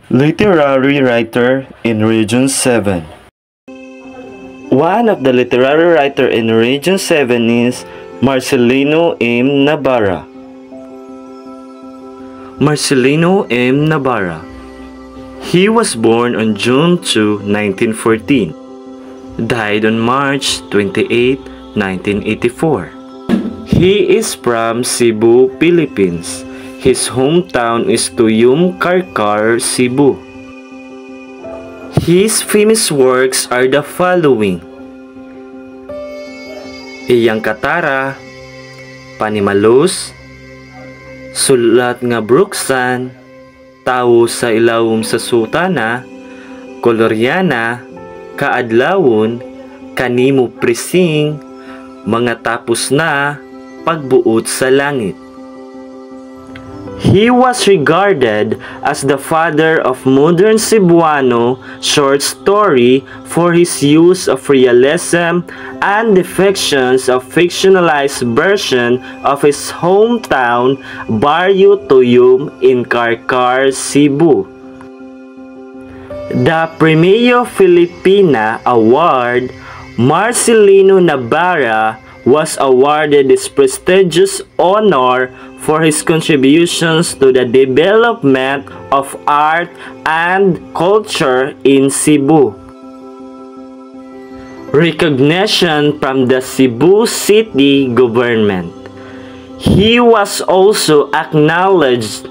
Literary writer in Region 7. One of the literary writer in Region 7 is Marcelino M. Navarra. Marcelino M. Navarra. He was born on June 2, 1914. Died on March 28, 1984. He is from Cebu, Philippines. His hometown is Tuyum, Karkar, Cebu. His famous works are the following: Iyang Katara, Panimalus, Sulat nga Bruksan, Tawo sa Ilawom sa Sutana, Koloryana, Kaadlawon, Kanimo Prising, Mga Tapos na, Pagbuot sa Langit. He was regarded as the father of modern Cebuano short story for his use of realism and depictions of fictionalized version of his hometown Barrio Tuyum in Karkar, Cebu. The Premio Filipina Award, Marcelino Navarra was awarded this prestigious honor for his contributions to the development of art and culture in Cebu. Recognition from the Cebu City government. He was also acknowledged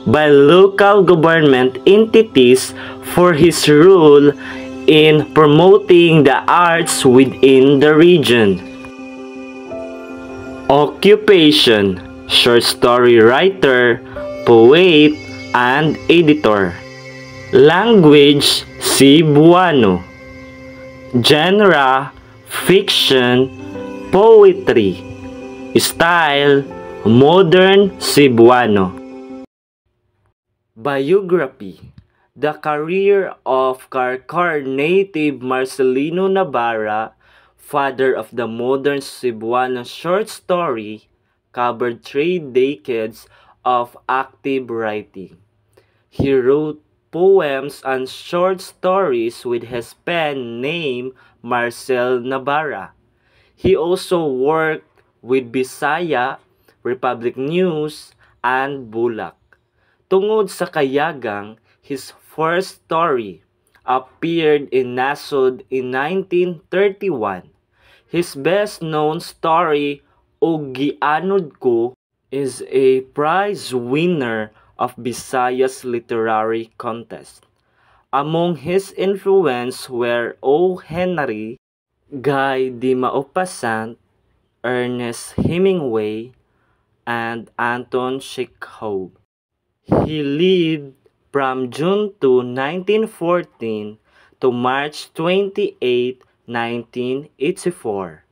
by local government entities for his role in promoting the arts within the region. Occupation: short story writer, poet, and editor. Language: Cebuano. Genre: fiction, poetry. Style: modern Cebuano. Biography: the career of Karkar native Marcelino Navarra, father of the modern Cebuano short story, covered 3 decades of active writing. He wrote poems and short stories with his pen name Marcel Navarra. He also worked with Bisaya, Republic News, and Bulak. Tungod sa kayagang, his first story appeared in Nasod in 1931. His best-known story, Og Gianod Ko, is a prize winner of Visayas Literary Contest. Among his influence were O. Henry, Guy de Maupassant, Ernest Hemingway, and Anton Chekhov. He lived from June 2, 1914 to March 28, 1984.